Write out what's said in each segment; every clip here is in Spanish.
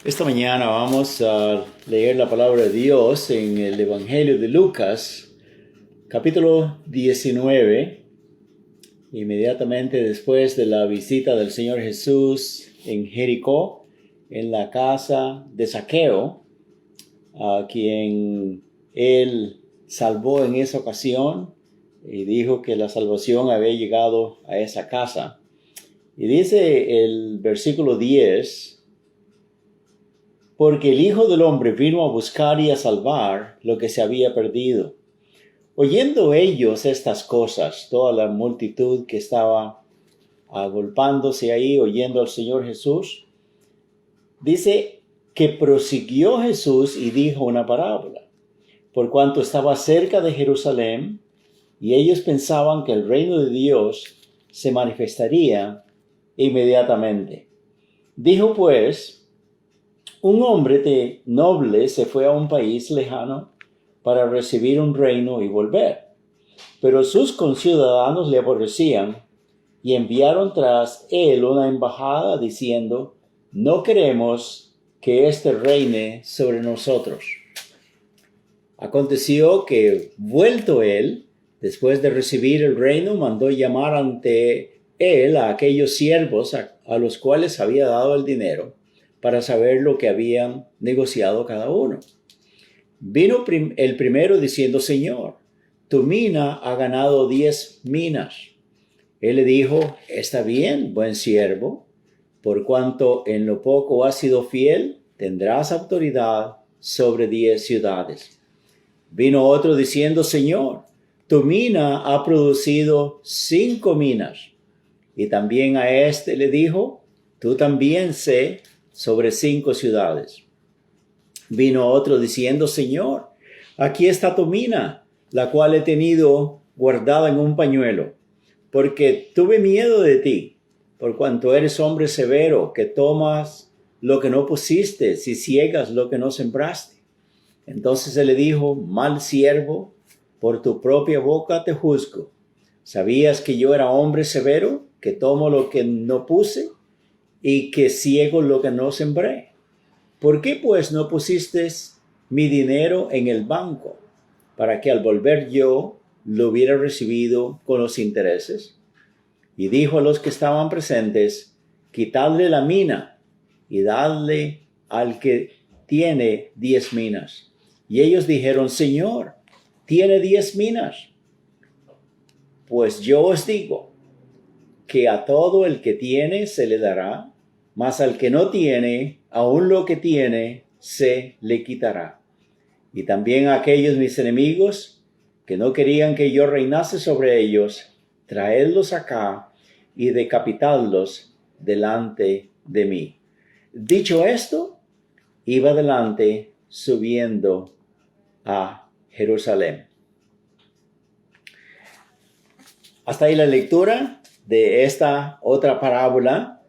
Esta mañana vamos a leer la palabra de Dios en el Evangelio de Lucas, capítulo 19, inmediatamente después de la visita del Señor Jesús en Jericó, en la casa de Zaqueo, a quien él salvó en esa ocasión y dijo que la salvación había llegado a esa casa. Y dice el versículo 10, porque el Hijo del Hombre vino a buscar y a salvar lo que se había perdido. Oyendo ellos estas cosas, toda la multitud que estaba agolpándose ahí, oyendo al Señor Jesús, dice que prosiguió Jesús y dijo una parábola, por cuanto estaba cerca de Jerusalén, y ellos pensaban que el reino de Dios se manifestaría inmediatamente. Dijo pues, un hombre de noble se fue a un país lejano para recibir un reino y volver. Pero sus conciudadanos le aborrecían y enviaron tras él una embajada diciendo, no queremos que éste reine sobre nosotros. Aconteció que, vuelto él, después de recibir el reino, mandó llamar ante él a aquellos siervos a los cuales había dado el dinero, para saber lo que habían negociado cada uno. Vino el primero diciendo, Señor, tu mina ha ganado 10 minas. Él le dijo, está bien, buen siervo, por cuanto en lo poco has sido fiel, tendrás autoridad sobre 10 ciudades. Vino otro diciendo, Señor, tu mina ha producido 5 minas. Y también a este le dijo, tú también sé sobre 5 ciudades. Vino otro diciendo, Señor, aquí está tu mina, la cual he tenido guardada en un pañuelo, porque tuve miedo de ti, por cuanto eres hombre severo, que tomas lo que no pusiste y ciegas lo que no sembraste. Entonces él le dijo, mal siervo, por tu propia boca te juzgo. ¿Sabías que yo era hombre severo, que tomo lo que no puse y que ciego lo que no sembré? ¿Por qué pues no pusiste mi dinero en el banco, para que al volver yo lo hubiera recibido con los intereses? Y dijo a los que estaban presentes, quitadle la mina y dadle al que tiene 10 minas. Y ellos dijeron, Señor, tiene 10 minas. Pues yo os digo que a todo el que tiene se le dará, mas al que no tiene, aun lo que tiene, se le quitará. Y también a aquellos mis enemigos, que no querían que yo reinase sobre ellos, traedlos acá y decapitadlos delante de mí. Dicho esto, iba adelante subiendo a Jerusalén. Hasta ahí la lectura de esta otra parábola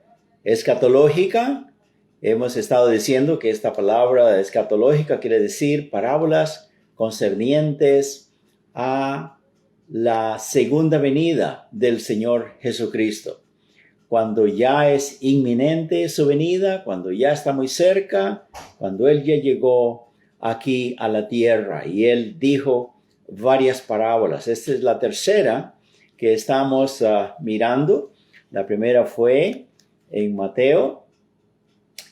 escatológica. Hemos estado diciendo que esta palabra escatológica quiere decir parábolas concernientes a la segunda venida del Señor Jesucristo. Cuando ya es inminente su venida, cuando ya está muy cerca, cuando Él ya llegó aquí a la tierra y Él dijo varias parábolas. Esta es la tercera que estamos mirando. La primera fue en Mateo,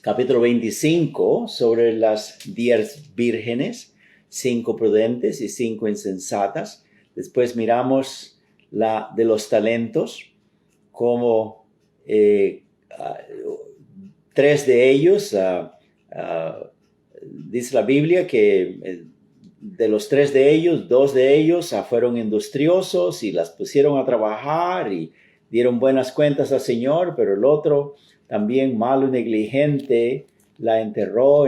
capítulo 25, sobre las 10 vírgenes, 5 prudentes y 5 insensatas. Después miramos la de los talentos, como 3 de ellos, dice la Biblia que de los 3 de ellos, 2 de ellos fueron industriosos y las pusieron a trabajar y dieron buenas cuentas al Señor, pero el otro también malo y negligente la enterró,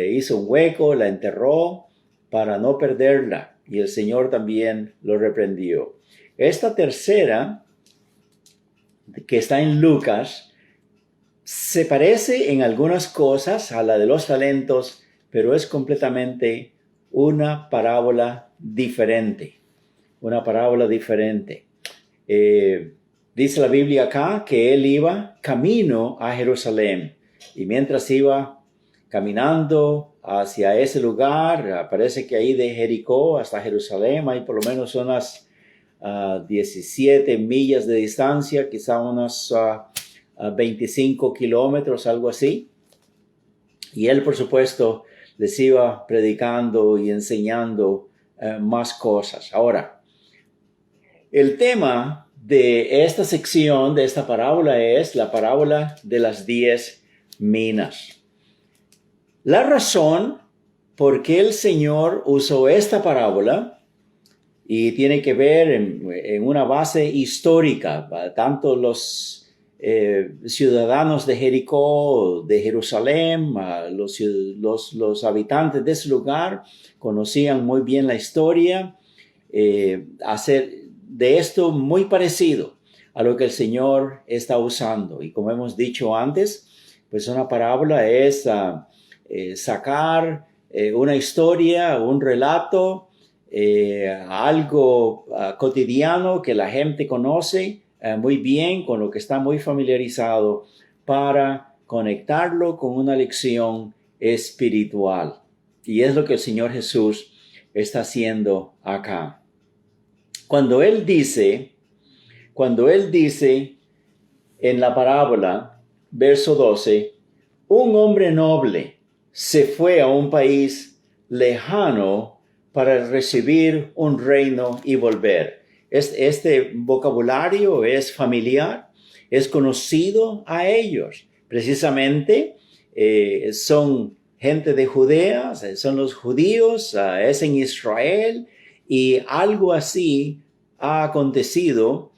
hizo un hueco, la enterró para no perderla y el Señor también lo reprendió. Esta tercera, que está en Lucas, se parece en algunas cosas a la de los talentos, pero es completamente una parábola diferente. Una parábola diferente. Dice la Biblia acá que él iba camino a Jerusalén y mientras iba caminando hacia ese lugar. Parece que ahí de Jericó hasta Jerusalén hay por lo menos unas 17 millas de distancia, quizá unos 25 kilómetros, algo así. Y él, por supuesto, les iba predicando y enseñando más cosas. Ahora, el tema de esta sección, de esta parábola, es la parábola de las 10 minas. La razón por qué el Señor usó esta parábola y tiene que ver en una base histórica. Tanto los ciudadanos de Jericó, de Jerusalén, los habitantes de ese lugar conocían muy bien la historia. Hacer de esto muy parecido a lo que el Señor está usando. Y como hemos dicho antes, pues una parábola es sacar una historia, un relato, algo cotidiano que la gente conoce muy bien, con lo que está muy familiarizado, para conectarlo con una lección espiritual. Y es lo que el Señor Jesús está haciendo acá. Cuando Él dice en la parábola, verso 12, un hombre noble se fue a un país lejano para recibir un reino y volver. Este vocabulario es familiar, es conocido a ellos. Precisamente son gente de Judea, son los judíos, es en Israel, y algo así ha acontecido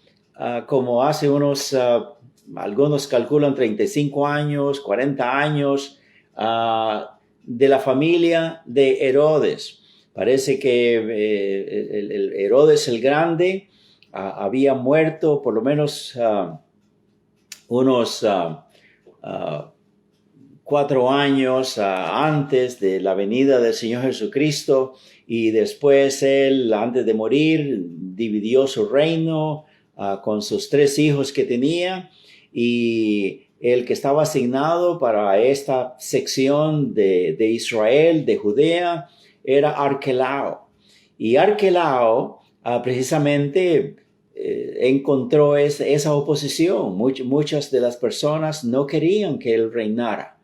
como hace algunos calculan 35 años, 40 años, de la familia de Herodes. Parece que el Herodes el Grande había muerto por lo menos unos 4 años antes de la venida del Señor Jesucristo, y después él, antes de morir, dividió su reino con sus 3 hijos que tenía, y el que estaba asignado para esta sección de Israel, de Judea, era Arquelao. Y Arquelao precisamente encontró esa oposición. Muchas de las personas no querían que él reinara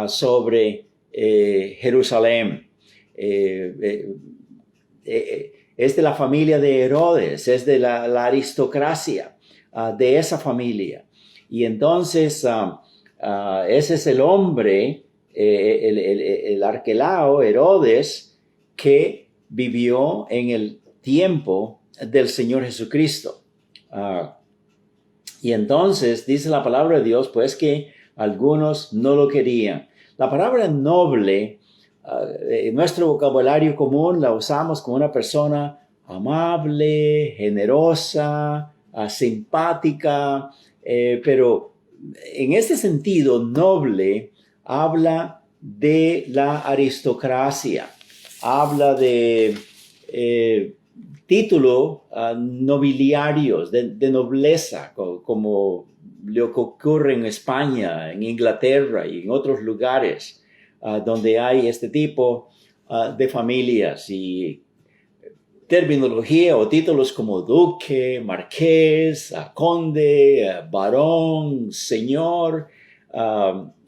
sobre Jerusalén. Es de la familia de Herodes, es de la aristocracia de esa familia. Y entonces ese es el hombre, el Arquelao, Herodes, que vivió en el tiempo del Señor Jesucristo. Y entonces dice la palabra de Dios, pues, que algunos no lo querían. La palabra noble, en nuestro vocabulario común, la usamos como una persona amable, generosa, simpática, pero en este sentido, noble habla de la aristocracia, habla de título nobiliarios, de nobleza, como lo que ocurre en España, en Inglaterra y en otros lugares donde hay este tipo de familias, y terminología o títulos como duque, marqués, conde, barón, señor,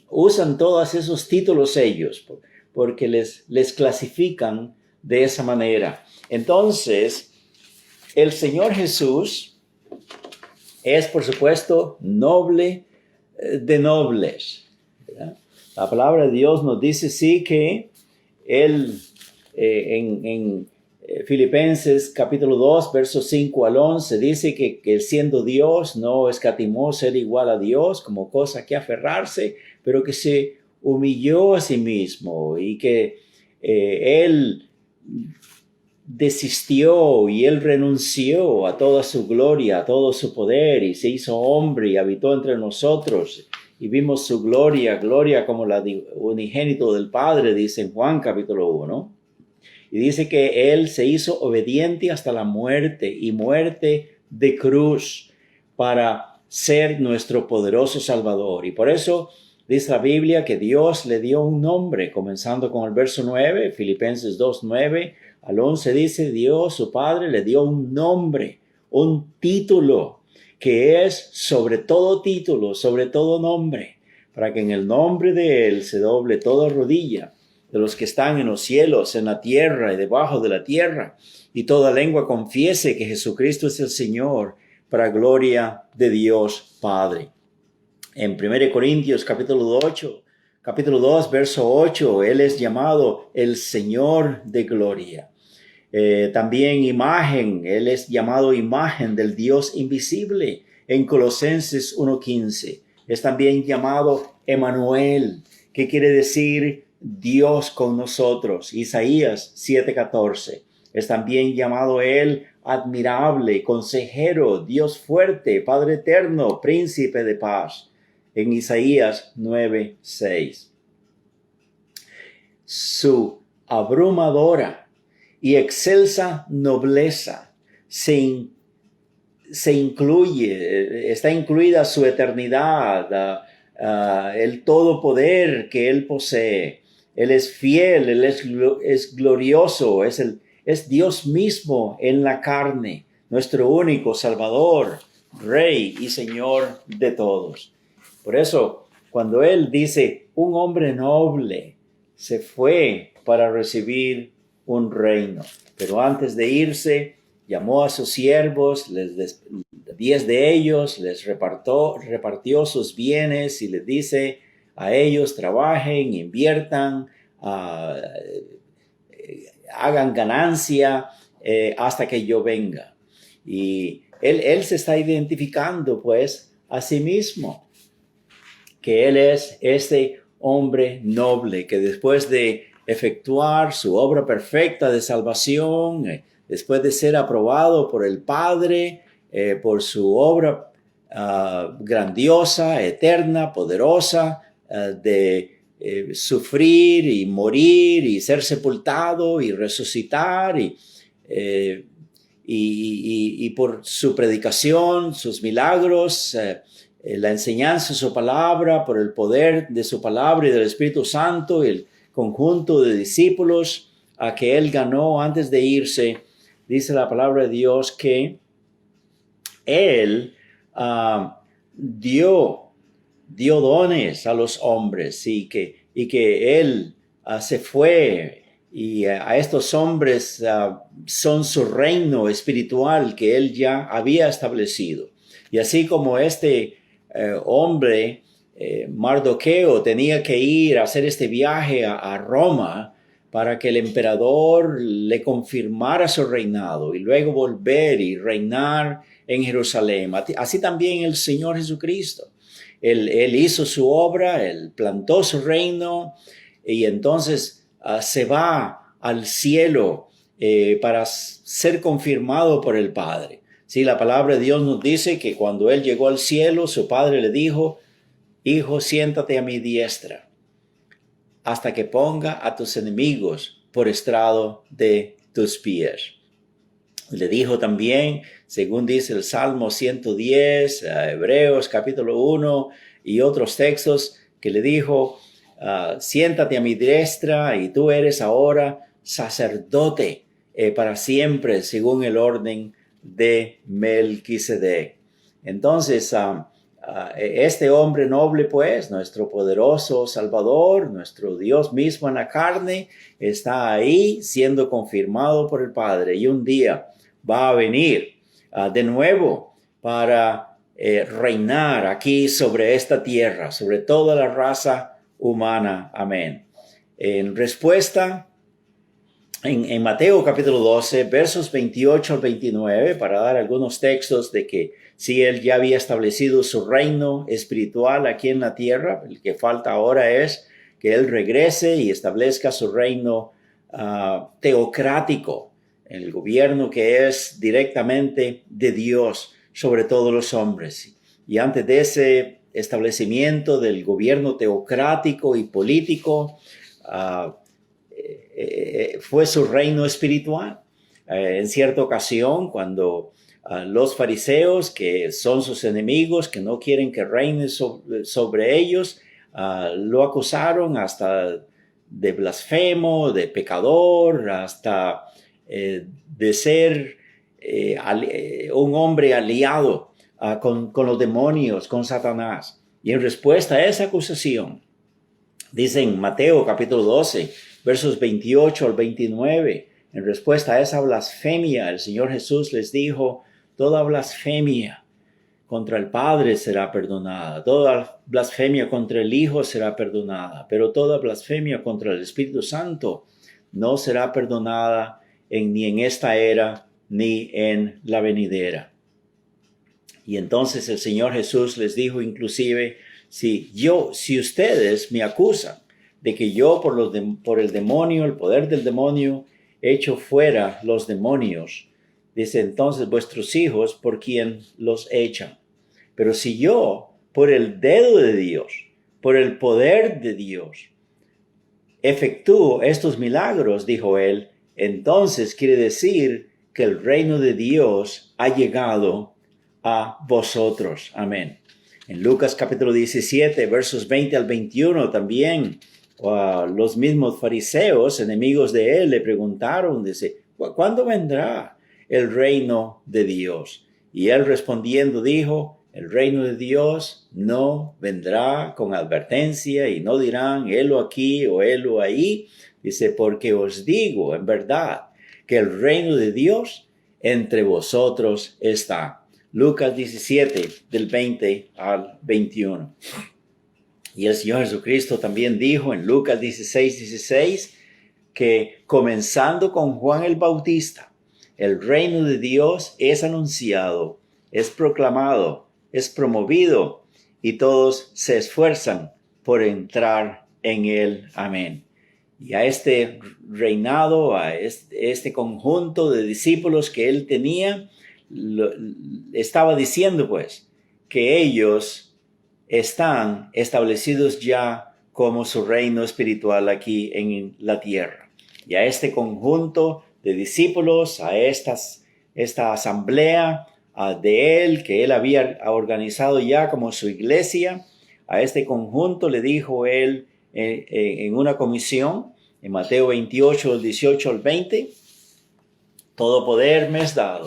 usan todos esos títulos ellos porque les clasifican de esa manera. Entonces, el Señor Jesús es, por supuesto, noble de nobles, ¿verdad? La palabra de Dios nos dice, sí, que Él en Filipenses capítulo 2, versos 5 al 11, dice que siendo Dios no escatimó ser igual a Dios como cosa que aferrarse, pero que se humilló a sí mismo, y que Él desistió y Él renunció a toda su gloria, a todo su poder, y se hizo hombre y habitó entre nosotros, y vimos su gloria como la de unigénito del Padre, dice en Juan capítulo 1. Y dice que Él se hizo obediente hasta la muerte, y muerte de cruz, para ser nuestro poderoso Salvador. Y por eso Dice la Biblia que Dios le dio un nombre, comenzando con el verso 9, Filipenses 2, 9 al 11 dice, Dios, su Padre, le dio un nombre, un título, que es sobre todo título, sobre todo nombre, para que en el nombre de Él se doble toda rodilla, de los que están en los cielos, en la tierra y debajo de la tierra, y toda lengua confiese que Jesucristo es el Señor, para gloria de Dios Padre. En 1 Corintios capítulo 2, verso 8, Él es llamado el Señor de gloria. También imagen, Él es llamado imagen del Dios invisible en Colosenses 1:15. Es también llamado Emmanuel, que quiere decir Dios con nosotros. Isaías 7:14. Es también llamado Él admirable, consejero, Dios fuerte, Padre eterno, príncipe de paz. En Isaías 9:6. Su abrumadora y excelsa nobleza está incluida su eternidad, el todo poder que Él posee. Él es fiel, Él es glorioso, es Dios mismo en la carne, nuestro único Salvador, Rey y Señor de todos. Por eso, cuando Él dice, un hombre noble se fue para recibir un reino, pero antes de irse, llamó a sus siervos, 10 de ellos, les repartió sus bienes y les dice a ellos, trabajen, inviertan, hagan ganancia hasta que yo venga. Y él se está identificando pues a sí mismo, que Él es este hombre noble, que después de efectuar su obra perfecta de salvación, después de ser aprobado por el Padre, por su obra grandiosa, eterna, poderosa, de sufrir y morir y ser sepultado y resucitar y por su predicación, sus milagros, la enseñanza de su palabra, por el poder de su palabra y del Espíritu Santo y el conjunto de discípulos a que Él ganó antes de irse, dice la palabra de Dios que Él dio dones a los hombres y que Él se fue y a estos hombres son su reino espiritual que Él ya había establecido. Y así como este hombre, Mardoqueo, tenía que ir a hacer este viaje a Roma para que el emperador le confirmara su reinado y luego volver y reinar en Jerusalén. Así también el Señor Jesucristo. Él hizo su obra, Él plantó su reino y entonces se va al cielo para ser confirmado por el Padre. Sí, la palabra de Dios nos dice que cuando Él llegó al cielo, su Padre le dijo, Hijo, siéntate a mi diestra hasta que ponga a tus enemigos por estrado de tus pies. Le dijo también, según dice el Salmo 110, Hebreos capítulo 1 y otros textos, que le dijo, siéntate a mi diestra y tú eres ahora sacerdote para siempre, según el orden de Melquisedec. Entonces, este hombre noble, pues, nuestro poderoso Salvador, nuestro Dios mismo en la carne, está ahí siendo confirmado por el Padre y un día va a venir de nuevo para reinar aquí sobre esta tierra, sobre toda la raza humana. Amén. En respuesta, en Mateo capítulo 12, versos 28 al 29, para dar algunos textos de que si Él ya había establecido su reino espiritual aquí en la tierra, el que falta ahora es que Él regrese y establezca su reino teocrático, el gobierno que es directamente de Dios sobre todos los hombres. Y antes de ese establecimiento del gobierno teocrático y político, fue su reino espiritual. En cierta ocasión, cuando los fariseos, que son sus enemigos, que no quieren que reine sobre ellos, Lo acusaron hasta de blasfemo, de pecador, hasta de ser un hombre aliado con los demonios, con Satanás. Y en respuesta a esa acusación, dice en Mateo capítulo 12, versos 28 al 29, en respuesta a esa blasfemia, el Señor Jesús les dijo, toda blasfemia contra el Padre será perdonada, toda blasfemia contra el Hijo será perdonada, pero toda blasfemia contra el Espíritu Santo no será perdonada ni en esta era ni en la venidera. Y entonces el Señor Jesús les dijo inclusive, si ustedes me acusan de que yo por el demonio, el poder del demonio, echo fuera los demonios, dice entonces vuestros hijos por quien los echan. Pero si yo, por el dedo de Dios, por el poder de Dios, efectúo estos milagros, dijo él, entonces quiere decir que el reino de Dios ha llegado a vosotros. Amén. En Lucas capítulo 17, versos 20 al 21 también, los mismos fariseos, enemigos de él, le preguntaron, dice, ¿cuándo vendrá el reino de Dios? Y él respondiendo dijo, el reino de Dios no vendrá con advertencia y no dirán, helo aquí o helo ahí. Dice, porque os digo en verdad que el reino de Dios entre vosotros está. Lucas 17, del 20 al 21. Y el Señor Jesucristo también dijo en Lucas 16, 16, que comenzando con Juan el Bautista, el reino de Dios es anunciado, es proclamado, es promovido, y todos se esfuerzan por entrar en él. Amén. Y a este reinado, a este conjunto de discípulos que él tenía, estaba diciendo pues que ellos están establecidos ya como su reino espiritual aquí en la tierra. Y a este conjunto de discípulos, a esta asamblea de él, que él había organizado ya como su iglesia, a este conjunto le dijo él en una comisión, en Mateo 28, del 18 al 20, todo poder me es dado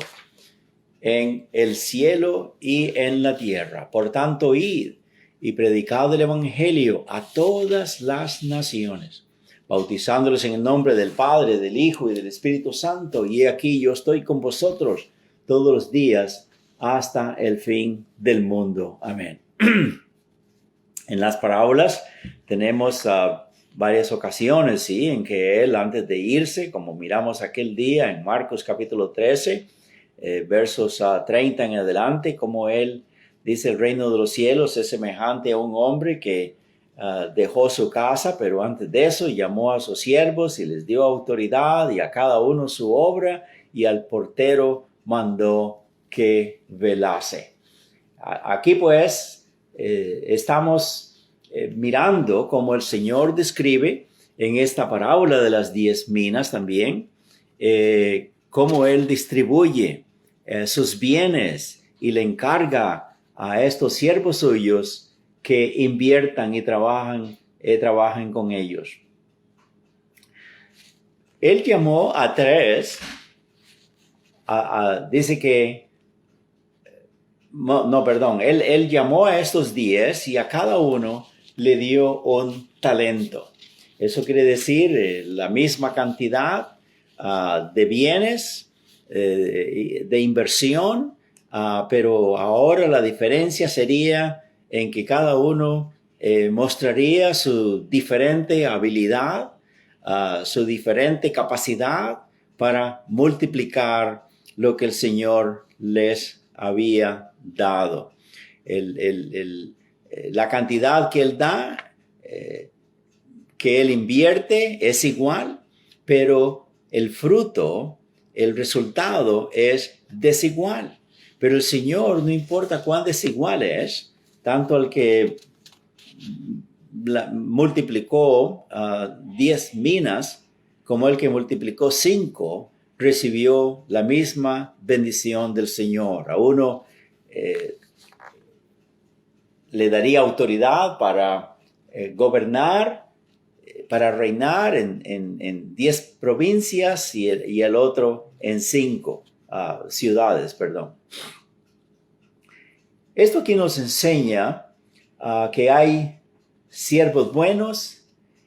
en el cielo y en la tierra. Por tanto, id y predicad el evangelio a todas las naciones, bautizándolos en el nombre del Padre, del Hijo y del Espíritu Santo. Y he aquí yo estoy con vosotros todos los días hasta el fin del mundo. Amén. En las parábolas tenemos varias ocasiones, ¿sí?, en que él antes de irse, como miramos aquel día en Marcos capítulo 13, versos 30 en adelante, como él dice, el reino de los cielos es semejante a un hombre que dejó su casa, pero antes de eso llamó a sus siervos y les dio autoridad y a cada uno su obra, y al portero mandó que velase. Aquí pues estamos mirando cómo el Señor describe en esta parábola de las 10 minas también, cómo Él distribuye sus bienes y le encarga a estos siervos suyos que inviertan y trabajen con ellos. Él llamó a 3, dice que, él llamó a estos 10 y a cada uno le dio un talento. Eso quiere decir la misma cantidad de bienes, de inversión, pero ahora la diferencia sería en que cada uno mostraría su diferente habilidad, su diferente capacidad para multiplicar lo que el Señor les había dado. La cantidad que Él da, que Él invierte, es igual, pero el fruto, el resultado es desigual. Pero el Señor, no importa cuán desigual es, tanto el que multiplicó 10 minas como el que multiplicó 5, recibió la misma bendición del Señor. A uno le daría autoridad para gobernar, para reinar en 10 provincias y el otro en 5 ciudades, perdón. Esto aquí nos enseña que hay siervos buenos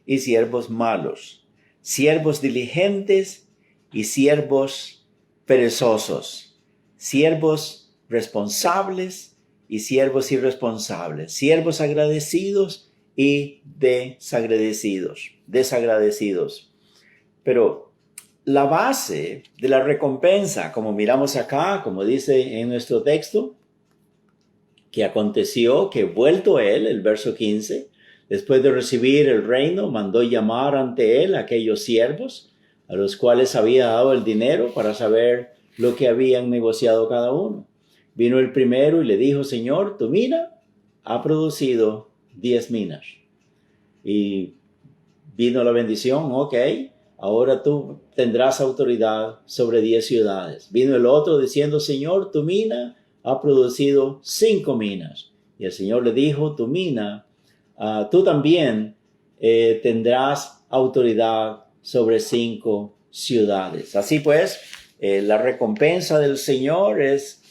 y siervos malos, siervos diligentes y siervos perezosos, siervos responsables y siervos irresponsables, siervos agradecidos y desagradecidos. Pero la base de la recompensa, como miramos acá, como dice en nuestro texto, que aconteció que vuelto él, el verso 15, después de recibir el reino, mandó llamar ante él a aquellos siervos a los cuales había dado el dinero para saber lo que habían negociado cada uno. Vino el primero y le dijo: Señor, tu mina ha producido 10 minas. Y vino la bendición: ok, ahora tú tendrás autoridad sobre 10 ciudades. Vino el otro diciendo: Señor, tu mina ha producido 5 minas. Y el Señor le dijo: tu mina, tú también tendrás autoridad sobre 5 ciudades. Así pues, la recompensa del Señor es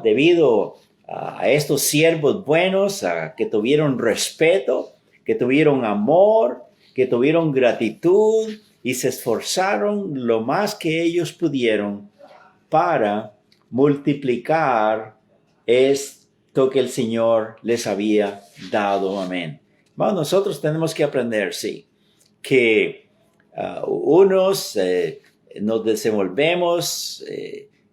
debido a estos siervos buenos, que tuvieron respeto, que tuvieron amor, que tuvieron gratitud y se esforzaron lo más que ellos pudieron para multiplicar esto que el Señor les había dado. Amén. Bueno, nosotros tenemos que aprender, sí, que unos nos desenvolvemos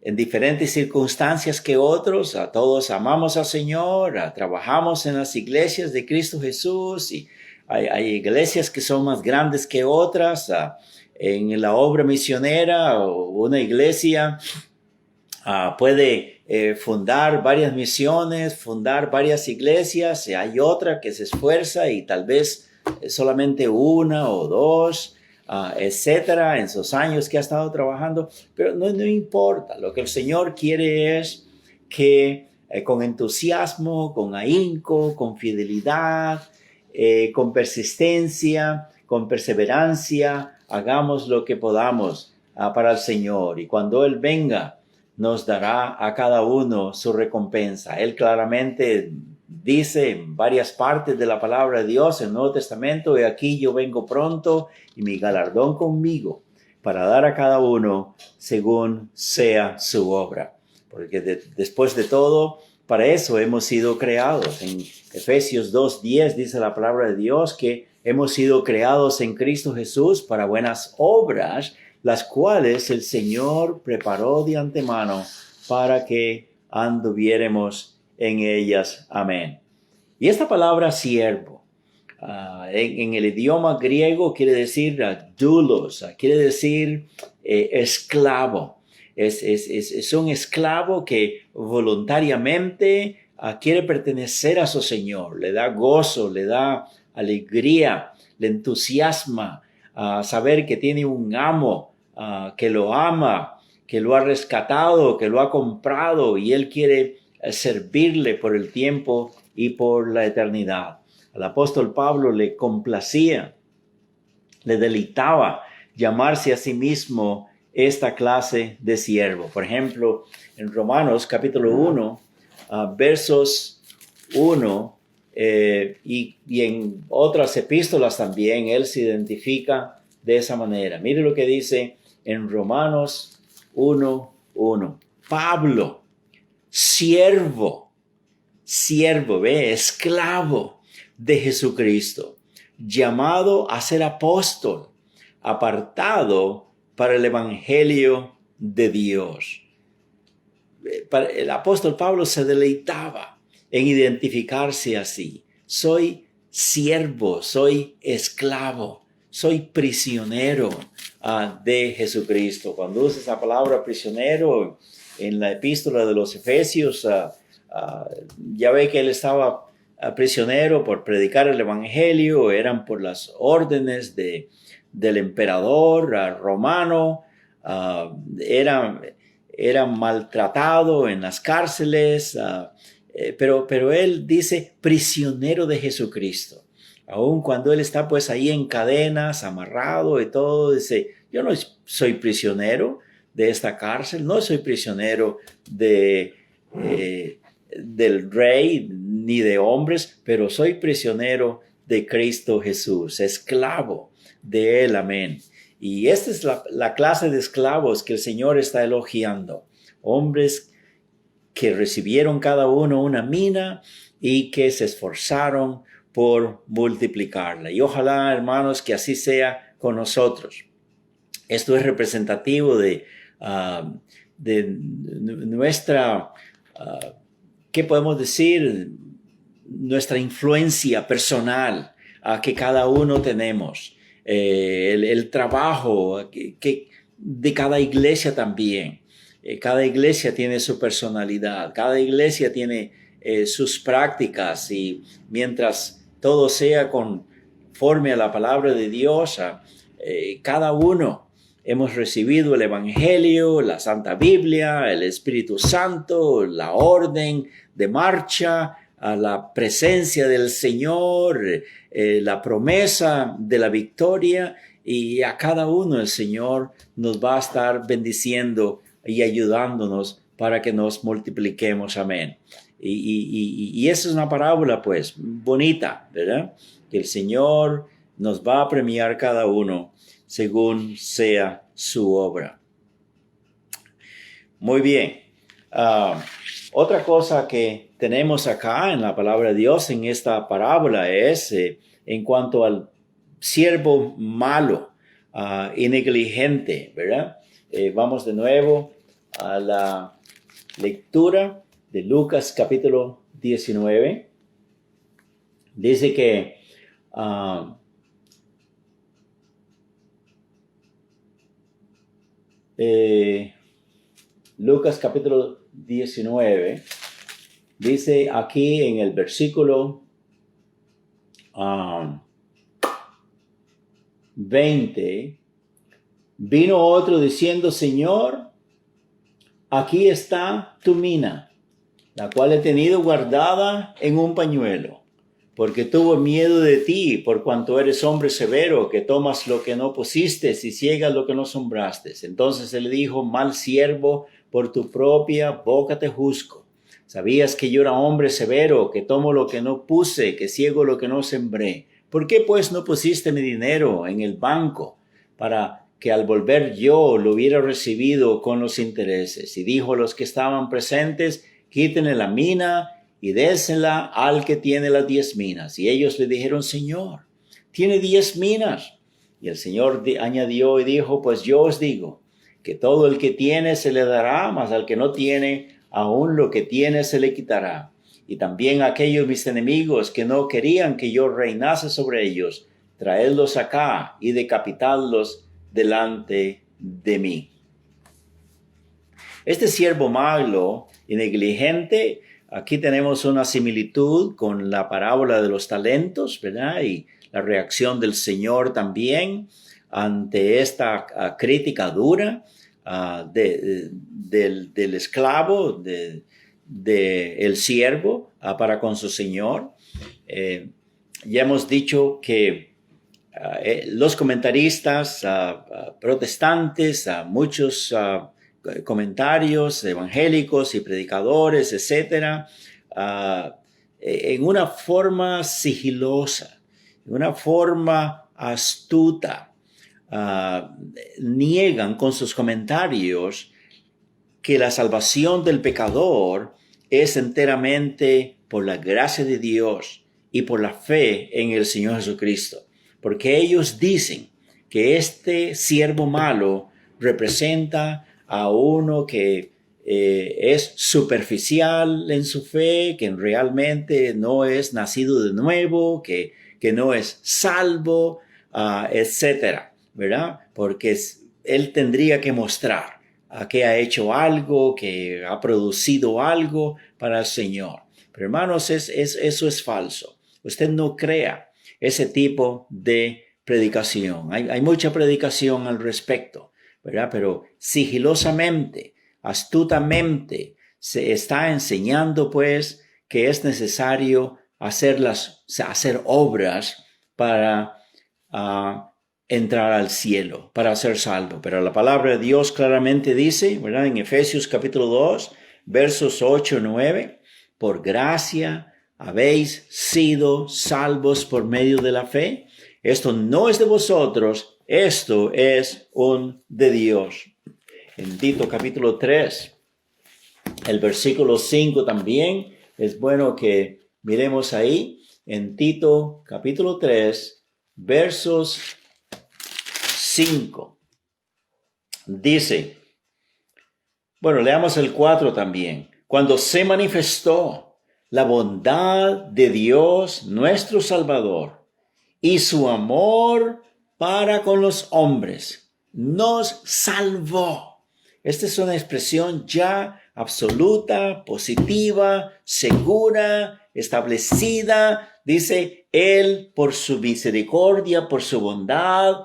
en diferentes circunstancias que otros. Todos amamos al Señor, trabajamos en las iglesias de Cristo Jesús y hay iglesias que son más grandes que otras. En la obra misionera, una iglesia puede fundar varias misiones, fundar varias iglesias, y hay otra que se esfuerza y tal vez solamente una o dos, etcétera, en sus años que ha estado trabajando, pero no importa. Lo que el Señor quiere es que con entusiasmo, con ahínco, con fidelidad, con persistencia, con perseverancia, hagamos lo que podamos para el Señor. Y cuando Él venga, nos dará a cada uno su recompensa. Él claramente dice en varias partes de la palabra de Dios, en el Nuevo Testamento: y aquí yo vengo pronto y mi galardón conmigo para dar a cada uno según sea su obra. Porque después de todo, para eso hemos sido creados. En Efesios 2:10 dice la palabra de Dios que hemos sido creados en Cristo Jesús para buenas obras, las cuales el Señor preparó de antemano para que anduviéramos en ellas. Amén. Y esta palabra siervo, en el idioma griego quiere decir doulos, quiere decir esclavo. Es un esclavo que voluntariamente quiere pertenecer a su Señor, le da gozo, le da alegría, le entusiasma saber que tiene un amo que lo ama, que lo ha rescatado, que lo ha comprado, y él quiere servirle por el tiempo y por la eternidad. Al apóstol Pablo le complacía, le deleitaba llamarse a sí mismo esta clase de siervo. Por ejemplo, en Romanos capítulo 1, versos 1, y en otras epístolas también, él se identifica de esa manera. Mire lo que dice en Romanos 1:1. Pablo, siervo, esclavo de Jesucristo, llamado a ser apóstol, apartado para el evangelio de Dios. El apóstol Pablo se deleitaba en identificarse así. Soy siervo, soy esclavo, soy prisionero de Jesucristo. Cuando usa esa palabra prisionero en la epístola de los Efesios, ya ve que él estaba prisionero por predicar el evangelio. Eran por las órdenes del emperador romano. Era maltratado en las cárceles, pero él dice prisionero de Jesucristo. Aun cuando él está pues ahí en cadenas, amarrado y todo, dice, yo no soy prisionero de esta cárcel, no soy prisionero del rey ni de hombres, pero soy prisionero de Cristo Jesús, esclavo de él, amén. Y esta es la clase de esclavos que el Señor está elogiando, hombres que recibieron cada uno una mina y que se esforzaron por multiplicarla. Y ojalá, hermanos, que así sea con nosotros. Esto es representativo de nuestra, ¿qué podemos decir? Nuestra influencia personal que cada uno tenemos. El trabajo de cada iglesia también. Cada iglesia tiene su personalidad, cada iglesia tiene sus prácticas, y mientras todo sea conforme a la palabra de Dios, cada uno hemos recibido el Evangelio, la Santa Biblia, el Espíritu Santo, la orden de marcha, a la presencia del Señor, la promesa de la victoria, y a cada uno el Señor nos va a estar bendiciendo y ayudándonos para que nos multipliquemos, amén. Y esa es una parábola pues bonita, ¿verdad? Que el Señor nos va a premiar cada uno según sea su obra. Muy bien. Otra cosa que tenemos acá en la palabra de Dios en esta parábola es en cuanto al siervo malo y negligente, ¿verdad? Vamos de nuevo a la lectura de Lucas capítulo 19. Dice que Lucas capítulo 19 dice aquí en el versículo 20, vino otro diciendo, Señor, aquí está tu mina, la cual he tenido guardada en un pañuelo, porque tuvo miedo de ti, por cuanto eres hombre severo, que tomas lo que no pusiste y ciegas lo que no sembraste. Entonces él le dijo, mal siervo, por tu propia boca te juzgo. Sabías que yo era hombre severo, que tomo lo que no puse, que ciego lo que no sembré. ¿Por qué pues no pusiste mi dinero en el banco para que al volver yo lo hubiera recibido con los intereses? Y dijo a los que estaban presentes, quítenle la mina y désela al que tiene las 10 minas. Y ellos le dijeron, Señor, tiene 10 minas. Y el Señor añadió y dijo, pues yo os digo que todo el que tiene se le dará, mas al que no tiene, aún lo que tiene se le quitará. Y también a aquellos mis enemigos que no querían que yo reinase sobre ellos, traedlos acá y decapitadlos delante de mí. Este siervo malo y negligente, aquí tenemos una similitud con la parábola de los talentos, ¿verdad? Y la reacción del Señor también ante esta crítica dura del esclavo, del siervo para con su Señor. Ya hemos dicho que los comentaristas protestantes, muchos comentarios evangélicos y predicadores, etcétera, en una forma sigilosa, en una forma astuta, niegan con sus comentarios que la salvación del pecador es enteramente por la gracia de Dios y por la fe en el Señor Jesucristo. Porque ellos dicen que este siervo malo representa a uno que es superficial en su fe, que realmente no es nacido de nuevo, que no es salvo, etcétera, ¿verdad? Porque él tendría que mostrar que ha hecho algo, que ha producido algo para el Señor. Pero hermanos, eso es falso. Usted no crea ese tipo de predicación. Hay mucha predicación al respecto, ¿verdad? Pero sigilosamente, astutamente, se está enseñando pues que es necesario hacer obras para entrar al cielo, para ser salvo. Pero la palabra de Dios claramente dice, ¿verdad? En Efesios capítulo 2, versos 8 y 9, por gracia habéis sido salvos por medio de la fe. Esto no es de vosotros, esto es un de Dios. En Tito capítulo 3, el versículo 5 también es bueno que miremos ahí. En Tito capítulo 3, versos 5. Dice, bueno, leamos el 4 también. Cuando se manifestó la bondad de Dios, nuestro Salvador, y su amor para con los hombres, nos salvó. Esta es una expresión ya absoluta, positiva, segura, establecida. Dice, Él por su misericordia, por su bondad,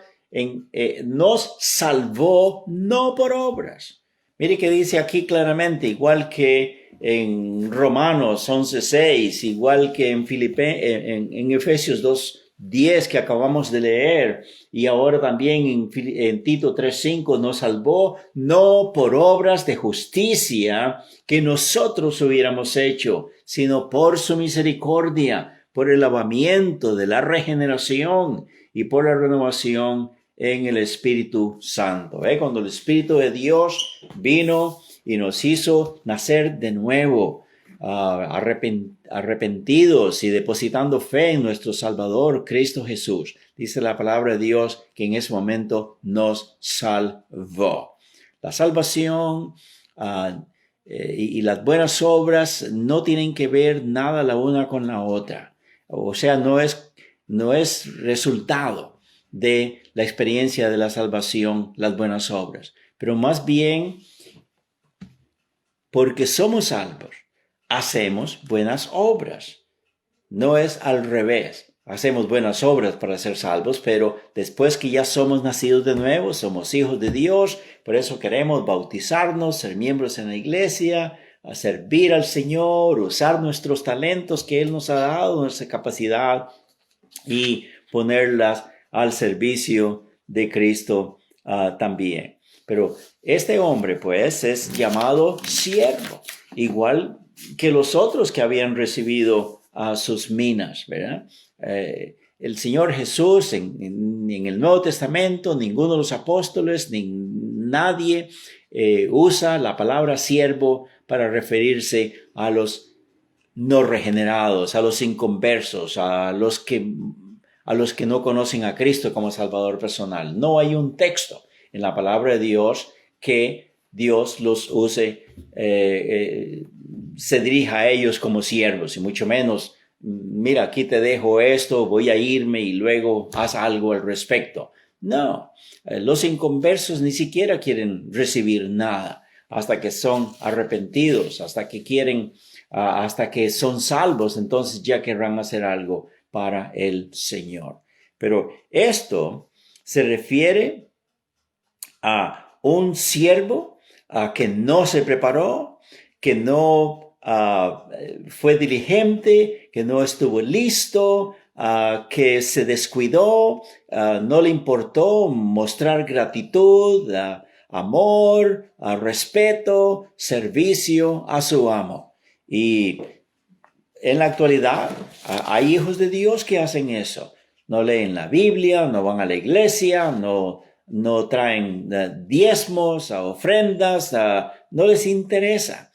nos salvó no por obras. Mire que dice aquí claramente, igual que en Romanos 11:6, igual que en Efesios 2:10 que acabamos de leer, y ahora también en Tito 3:5, nos salvó no por obras de justicia que nosotros hubiéramos hecho, sino por su misericordia, por el lavamiento de la regeneración y por la renovación en el Espíritu Santo. Cuando el Espíritu de Dios vino y nos hizo nacer de nuevo, arrepentidos y depositando fe en nuestro Salvador, Cristo Jesús. Dice la palabra de Dios que en ese momento nos salvó. La salvación y las buenas obras no tienen que ver nada la una con la otra. O sea, no es resultado de la experiencia de la salvación, las buenas obras, pero más bien porque somos salvos, hacemos buenas obras. No es al revés. Hacemos buenas obras para ser salvos, pero después que ya somos nacidos de nuevo, somos hijos de Dios, por eso queremos bautizarnos, ser miembros en la iglesia, a servir al Señor, usar nuestros talentos que Él nos ha dado, nuestra capacidad, y ponerlas al servicio de Cristo también. Pero este hombre, pues, es llamado siervo, igual que los otros que habían recibido sus minas, ¿verdad? El Señor Jesús en el Nuevo Testamento, ninguno de los apóstoles, ni nadie usa la palabra siervo para referirse a los no regenerados, a los inconversos, a los que no conocen a Cristo como Salvador personal. No hay un texto en la palabra de Dios que Dios los use, se dirija a ellos como siervos, y mucho menos, mira, aquí te dejo esto, voy a irme y luego haz algo al respecto. No, los inconversos ni siquiera quieren recibir nada hasta que son arrepentidos, hasta que son salvos, entonces ya querrán hacer algo para el Señor. Pero esto se refiere a un siervo que no se preparó, que no fue diligente, que no estuvo listo, que se descuidó, no le importó mostrar gratitud, amor, respeto, servicio a su amo. Y en la actualidad hay hijos de Dios que hacen eso. No leen la Biblia, no van a la iglesia, no traen diezmos, ofrendas, no les interesa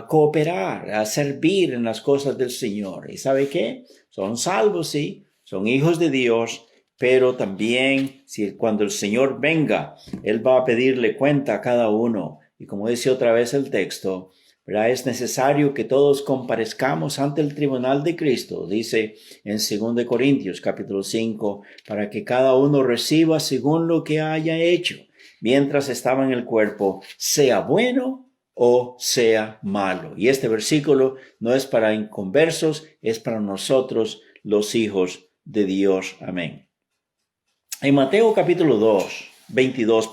cooperar, servir en las cosas del Señor. ¿Y sabe qué? Son salvos, sí, son hijos de Dios, pero también cuando el Señor venga, Él va a pedirle cuenta a cada uno. Y como dice otra vez el texto, ¿verdad? Es necesario que todos comparezcamos ante el tribunal de Cristo, dice en 2 Corintios capítulo 5, para que cada uno reciba según lo que haya hecho, mientras estaba en el cuerpo, sea bueno o sea malo. Y este versículo no es para inconversos, es para nosotros los hijos de Dios. Amén. En Mateo capítulo 22,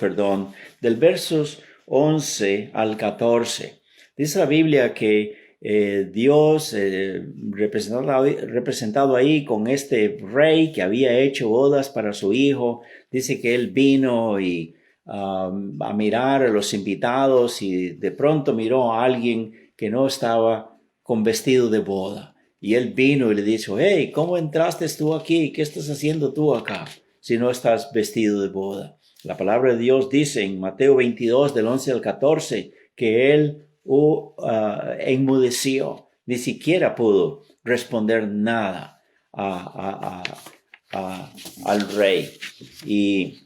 del versos 11 al 14, dice la Biblia que Dios representado ahí con este rey que había hecho bodas para su hijo. Dice que él vino a mirar a los invitados y de pronto miró a alguien que no estaba con vestido de boda. Y él vino y le dijo, hey, ¿cómo entraste tú aquí? ¿Qué estás haciendo tú acá si no estás vestido de boda? La palabra de Dios dice en Mateo 22, del 11 al 14, que él enmudeció, ni siquiera pudo responder nada al rey. Y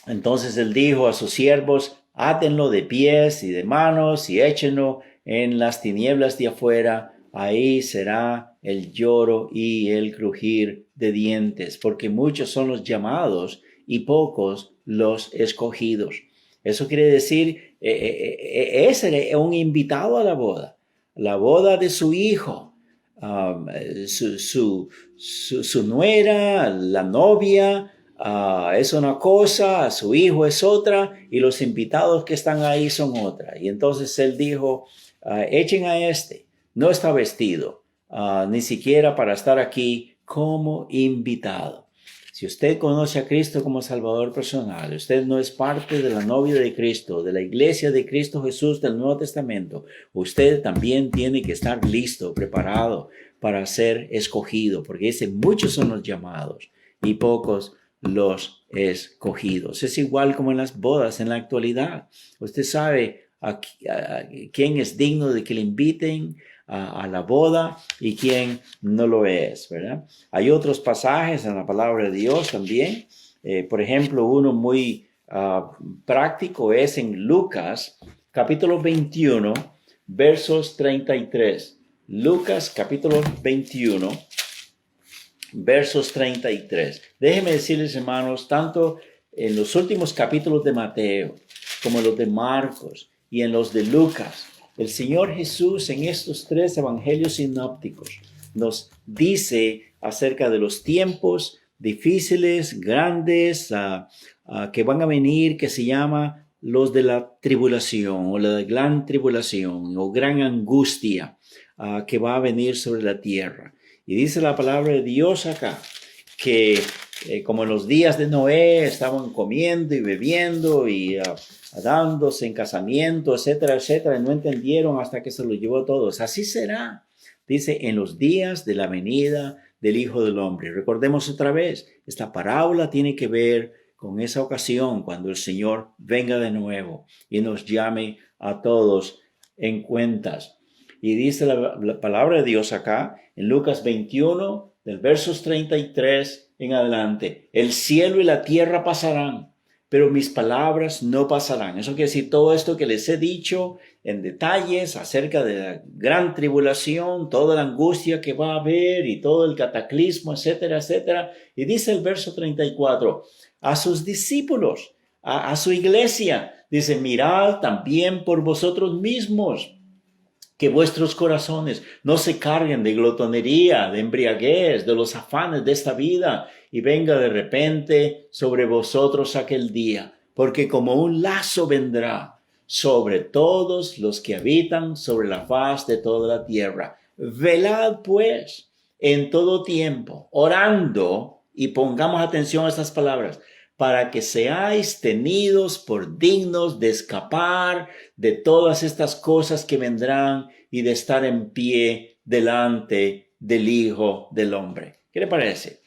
entonces él dijo a sus siervos, átenlo de pies y de manos y échenlo en las tinieblas de afuera. Ahí será el lloro y el crujir de dientes, porque muchos son los llamados y pocos los escogidos. Eso quiere decir, ese era un invitado a la boda de su hijo, su nuera, la novia, es una cosa, su hijo es otra, y los invitados que están ahí son otra. Y entonces él dijo, echen a este, no está vestido, ni siquiera para estar aquí como invitado. Si usted conoce a Cristo como Salvador personal, usted no es parte de la novia de Cristo, de la iglesia de Cristo Jesús del Nuevo Testamento, usted también tiene que estar listo, preparado para ser escogido, porque dice, muchos son los llamados y pocos los escogidos. Es igual como en las bodas en la actualidad. Usted sabe a quién es digno de que le inviten a la boda y quién no lo es, ¿verdad? Hay otros pasajes en la palabra de Dios también. Por ejemplo, uno muy práctico es en Lucas, capítulo 21, versos 33. Lucas, capítulo 21, versos 33. Déjenme decirles, hermanos, tanto en los últimos capítulos de Mateo, como en los de Marcos y en los de Lucas, el Señor Jesús en estos tres evangelios sinópticos nos dice acerca de los tiempos difíciles, grandes, que van a venir, que se llama los de la tribulación o la gran tribulación o gran angustia que va a venir sobre la tierra. Y dice la palabra de Dios acá que como en los días de Noé estaban comiendo y bebiendo y dándose en casamiento, etcétera, etcétera, y no entendieron hasta que se lo llevó a todos. Así será, dice, en los días de la venida del Hijo del Hombre. Recordemos otra vez, esta parábola tiene que ver con esa ocasión cuando el Señor venga de nuevo y nos llame a todos en cuentas. Y dice la palabra de Dios acá en Lucas 21, del versos 33 en adelante. El cielo y la tierra pasarán, pero mis palabras no pasarán. Eso quiere decir todo esto que les he dicho en detalles acerca de la gran tribulación, toda la angustia que va a haber y todo el cataclismo, etcétera, etcétera. Y dice el verso 34, a sus discípulos, a su iglesia, dice, mirad también por vosotros mismos, que vuestros corazones no se carguen de glotonería, de embriaguez, de los afanes de esta vida, y venga de repente sobre vosotros aquel día, porque como un lazo vendrá sobre todos los que habitan sobre la faz de toda la tierra. Velad pues en todo tiempo, orando, y pongamos atención a estas palabras, para que seáis tenidos por dignos de escapar de todas estas cosas que vendrán y de estar en pie delante del Hijo del Hombre. ¿Qué le parece?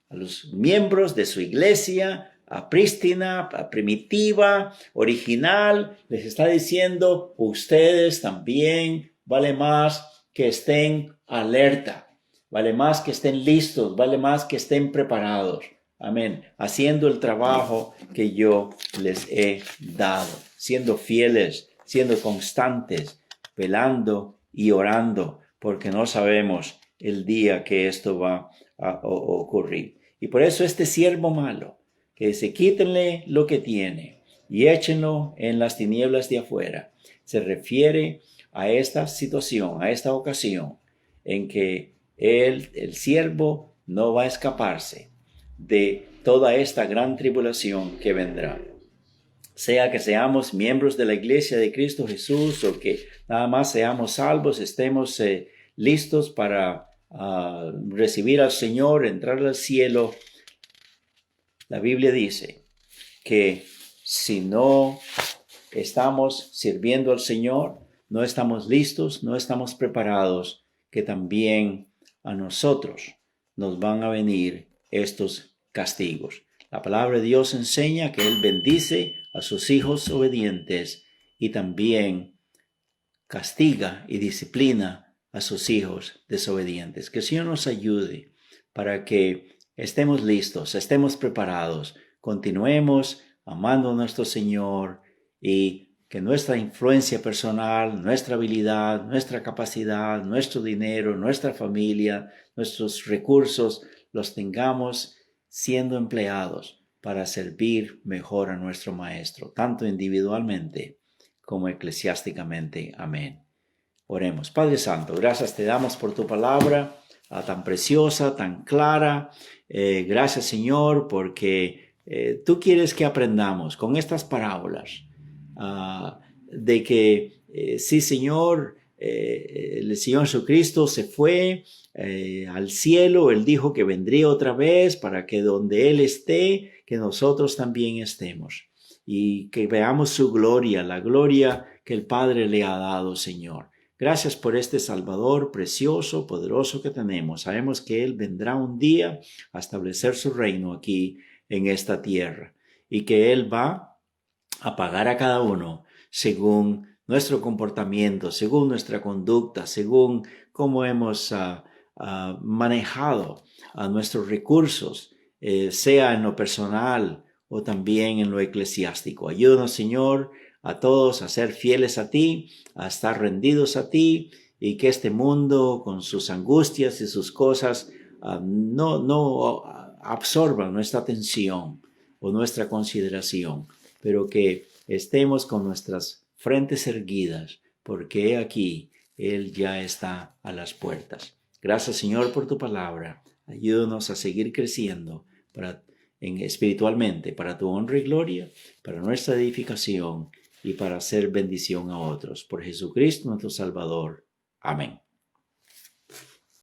A los miembros de su iglesia, a prístina, a primitiva, original, les está diciendo, ustedes también vale más que estén alerta, vale más que estén listos, vale más que estén preparados. Amén. Haciendo el trabajo que yo les he dado, siendo fieles, siendo constantes, velando y orando, porque no sabemos el día que esto va a ocurrir. Y por eso este siervo malo, que dice, quítenle lo que tiene y échenlo en las tinieblas de afuera, se refiere a esta situación, a esta ocasión en que el siervo no va a escaparse de toda esta gran tribulación que vendrá. sea que seamos miembros de la iglesia de Cristo Jesús o que nada más seamos salvos, estemos listos para recibir al Señor, entrar al cielo. La Biblia dice que si no estamos sirviendo al Señor, no estamos listos, no estamos preparados, que también a nosotros nos van a venir estos castigos. La palabra de Dios enseña que Él bendice a sus hijos obedientes y también castiga y disciplina a sus hijos desobedientes. Que el Señor nos ayude para que estemos listos, estemos preparados, continuemos amando a nuestro Señor y que nuestra influencia personal, nuestra habilidad, nuestra capacidad, nuestro dinero, nuestra familia, nuestros recursos, los tengamos siendo empleados para servir mejor a nuestro Maestro, tanto individualmente como eclesiásticamente. Amén. Oremos. Padre Santo, gracias te damos por tu palabra tan preciosa, tan clara. Gracias, Señor, porque tú quieres que aprendamos con estas parábolas de que sí, Señor, el Señor Jesucristo se fue al cielo. Él dijo que vendría otra vez para que donde Él esté, que nosotros también estemos. Y que veamos su gloria, la gloria que el Padre le ha dado, Señor. Gracias por este Salvador precioso, poderoso que tenemos. Sabemos que Él vendrá un día a establecer su reino aquí en esta tierra y que Él va a pagar a cada uno según nuestro comportamiento, según nuestra conducta, según cómo hemos manejado nuestros recursos, sea en lo personal o también en lo eclesiástico. Ayúdanos, Señor, a todos a ser fieles a ti, a estar rendidos a ti, y que este mundo con sus angustias y sus cosas no absorban nuestra atención o nuestra consideración, pero que estemos con nuestras frentes erguidas, porque aquí Él ya está a las puertas. Gracias, Señor, por tu palabra. Ayúdanos a seguir creciendo espiritualmente, para tu honra y gloria, para nuestra edificación y para hacer bendición a otros. Por Jesucristo nuestro Salvador. Amén.